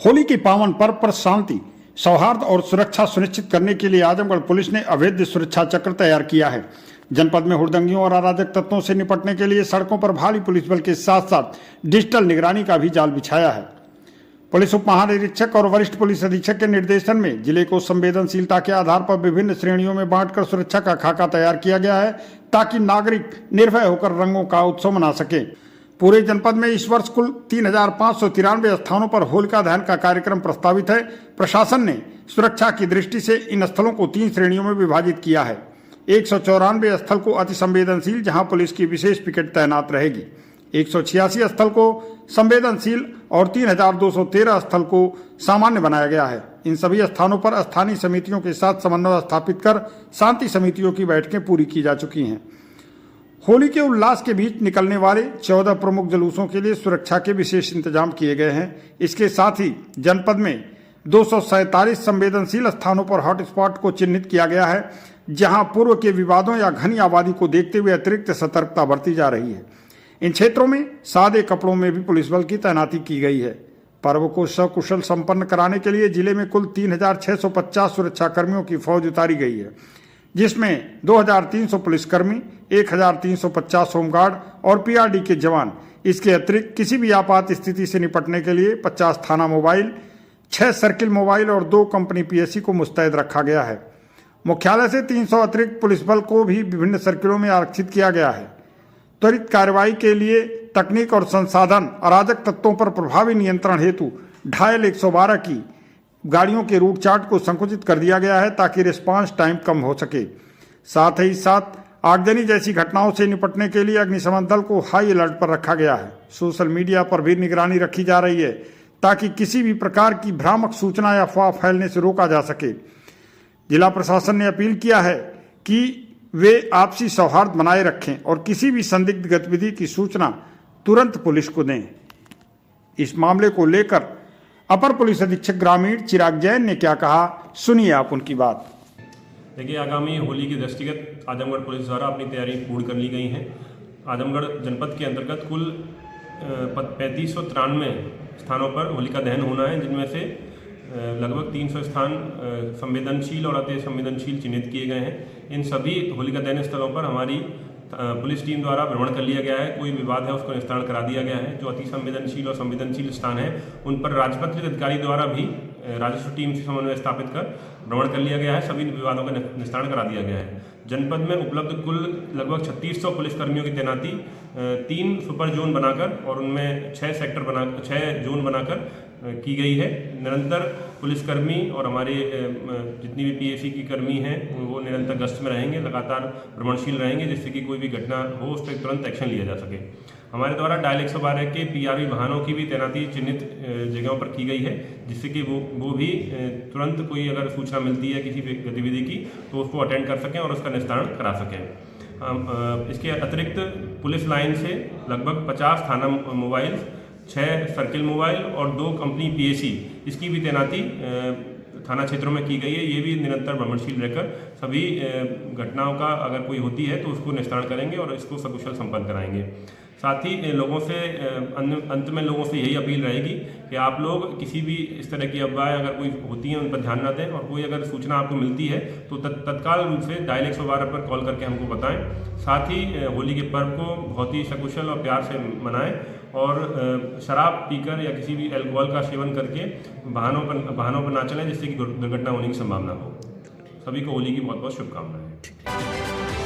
होली के पावन पर्व पर शांति, सौहार्द और सुरक्षा सुनिश्चित करने के लिए आजमगढ़ पुलिस ने अवैध सुरक्षा चक्र तैयार किया है। जनपद में हुड़दंगियों और अराजक तत्वों से निपटने के लिए सड़कों पर भारी पुलिस बल के साथ साथ डिजिटल निगरानी का भी जाल बिछाया है। पुलिस उप महानिरीक्षक और वरिष्ठ पुलिस अधीक्षक के निर्देशन में जिले को संवेदनशीलता के आधार पर विभिन्न श्रेणियों में बांटकर सुरक्षा का खाका तैयार किया गया है, ताकि नागरिक निर्भय होकर रंगों का उत्सव मना सके। पूरे जनपद में इस वर्ष कुल 3,593 स्थानों पर होलिका दहन का कार्यक्रम प्रस्तावित है। प्रशासन ने सुरक्षा की दृष्टि से इन स्थलों को 3 श्रेणियों में विभाजित किया है। 194 स्थल को अति संवेदनशील, जहां पुलिस की विशेष पिकेट तैनात रहेगी। 186 स्थल को संवेदनशील और 3,213 स्थल को सामान्य बनाया गया है। इन सभी स्थानों पर स्थानीय समितियों के साथ समन्वय स्थापित कर शांति समितियों की बैठकें पूरी की जा चुकी हैं। होली के उल्लास के बीच निकलने वाले 14 प्रमुख जुलूसों के लिए सुरक्षा के विशेष इंतजाम किए गए हैं। इसके साथ ही जनपद में 247 संवेदनशील स्थानों पर हॉटस्पॉट को चिन्हित किया गया है, जहां पूर्व के विवादों या घनी आबादी को देखते हुए अतिरिक्त सतर्कता बरती जा रही है। इन क्षेत्रों में सादे कपड़ों में भी पुलिस बल की तैनाती की गई है। पर्व को सकुशल संपन्न कराने के लिए जिले में कुल 3,650 सुरक्षा कर्मियों की फौज उतारी गई है, जिसमें 2,300 पुलिसकर्मी, 1,350 होमगार्ड और पीआरडी के जवान। इसके अतिरिक्त किसी भी आपात स्थिति से निपटने के लिए 50 थाना मोबाइल, 6 सर्किल मोबाइल और 2 कंपनी पीएससी को मुस्तैद रखा गया है। मुख्यालय से 300 अतिरिक्त पुलिस बल को भी विभिन्न सर्किलों में आरक्षित किया गया है। त्वरित कार्रवाई के लिए तकनीक और संसाधन, अराजक तत्वों पर प्रभावी नियंत्रण हेतु घायल 112 की गाड़ियों के रूट चार्ट को संकुचित कर दिया गया है, ताकि रिस्पांस टाइम कम हो सके। साथ ही साथ आगजनी जैसी घटनाओं से निपटने के लिए अग्निशमन दल को हाई अलर्ट पर रखा गया है। सोशल मीडिया पर भी निगरानी रखी जा रही है, ताकि किसी भी प्रकार की भ्रामक सूचना या अफवाह फैलने से रोका जा सके। जिला प्रशासन ने अपील किया है कि वे आपसी सौहार्द बनाए रखें और किसी भी संदिग्ध गतिविधि की सूचना तुरंत पुलिस को दें। इस मामले को लेकर अपर पुलिस अधीक्षक ग्रामीण चिराग जैन ने क्या कहा, सुनिए आप उनकी बात। देखिए, आगामी होली के दृष्टिगत आजमगढ़ पुलिस द्वारा अपनी तैयारी पूर्ण कर ली गई है। आजमगढ़ जनपद के अंतर्गत कुल 3593 स्थानों पर होलिका दहन होना है, जिनमें से लगभग 300 स्थान संवेदनशील और अति संवेदनशील चिन्हित किए गए हैं। इन सभी होलिका दहन स्थलों पर हमारी पुलिस टीम द्वारा भ्रमण कर लिया गया है। कोई विवाद है उसको निस्तारण करा दिया गया है। जो अति संवेदनशील और संवेदनशील स्थान है उन पर राजपत्रित अधिकारी द्वारा भी राजस्व टीम से समन्वय स्थापित कर भ्रमण कर लिया गया है। सभी विवादों का निस्तारण करा दिया गया है। जनपद में उपलब्ध कुल लगभग 3600 पुलिसकर्मियों की तैनाती 3 सुपर जोन बनाकर और उनमें 6 जोन बनाकर की गई है। निरंतर पुलिसकर्मी और हमारे जितनी भी पीएसी की कर्मी हैं वो निरंतर गश्त में रहेंगे, लगातार भ्रमणशील रहेंगे, जिससे कि कोई भी घटना हो उस पर तुरंत एक्शन लिया जा सके। हमारे द्वारा डायल 112 के पीआरवी वाहनों की भी तैनाती चिन्हित जगहों पर की गई है, जिससे कि वो भी तुरंत कोई अगर सूचना मिलती है किसी गतिविधि की तो उसको अटेंड कर सकें और उसका निस्तारण करा सकें। इसके अतिरिक्त पुलिस लाइन से लगभग 50 थाना मोबाइल, 6 सर्किल मोबाइल और 2 कंपनी पीएसी, इसकी भी तैनाती थाना क्षेत्रों में की गई है। ये भी निरंतर भ्रमणशील रहकर सभी घटनाओं का अगर कोई होती है तो उसको निस्तारण करेंगे और इसको सकुशल संपन्न कराएंगे। साथ ही लोगों से अंत में लोगों से यही अपील रहेगी कि आप लोग किसी भी इस तरह की अफवाहें अगर कोई होती हैं उन पर ध्यान न दें, और कोई अगर सूचना आपको मिलती है तो तत्काल रूप से डायल 112 पर कॉल करके हमको बताएं। साथ ही होली के पर्व को बहुत ही सकुशल और प्यार से मनाएं और शराब पीकर या किसी भी अल्कोहल का सेवन करके वाहनों पर ना चलें, जिससे कि दुर्घटना होने की संभावना हो। सभी को होली की बहुत बहुत शुभकामनाएं।